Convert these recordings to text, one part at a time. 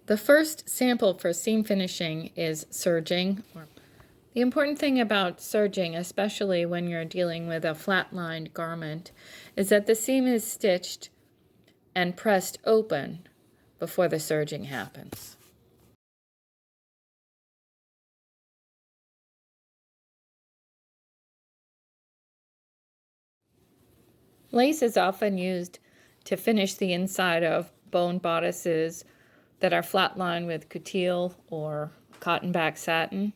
The first sample for seam finishing is serging. The important thing about serging, especially when you're dealing with a flat-lined garment, is that the seam is stitched and pressed open before the serging happens. Lace is often used to finish the inside of bone bodices that are flat-lined with coutil or cotton-back satin.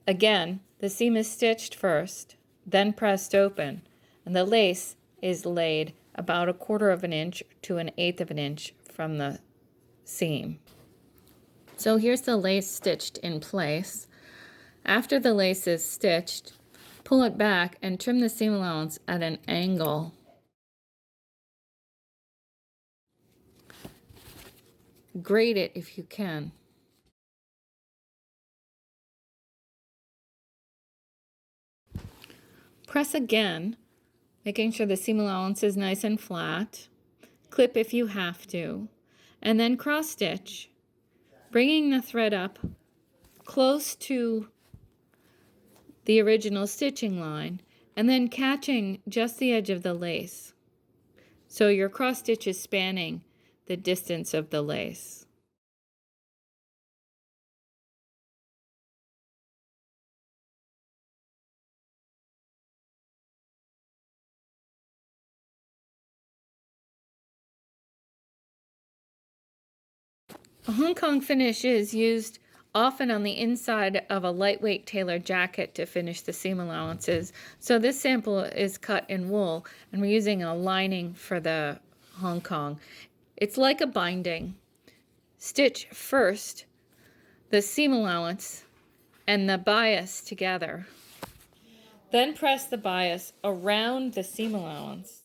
Again, the seam is stitched first, then pressed open, and the lace is laid about 1/4 of an inch to 1/8 of an inch from the seam. So here's the lace stitched in place. After the lace is stitched, pull it back and trim the seam allowance at an angle. Grade it if you can. Press again, making sure the seam allowance is nice and flat. Clip if you have to, and then cross stitch, bringing the thread up close to the original stitching line, and then catching just the edge of the lace. So your cross stitch is spanning the distance of the lace. A Hong Kong finish is used often on the inside of a lightweight tailored jacket to finish the seam allowances. So this sample is cut in wool, and we're using a lining for the Hong Kong. It's like a binding. Stitch first the seam allowance and the bias together. Then press the bias around the seam allowance.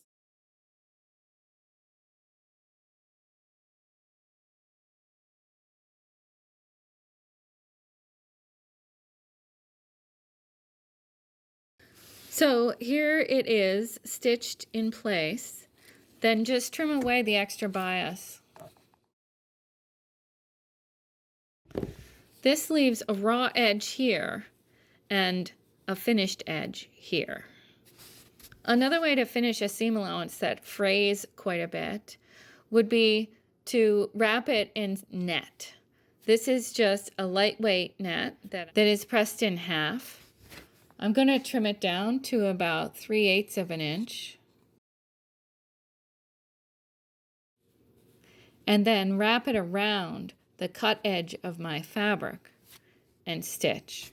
So here it is, stitched in place. Then just trim away the extra bias. This leaves a raw edge here and a finished edge here. Another way to finish a seam allowance that frays quite a bit would be to wrap it in net. This is just a lightweight net that is pressed in half. I'm going to trim it down to about 3/8 of an inch. And then wrap it around the cut edge of my fabric and stitch.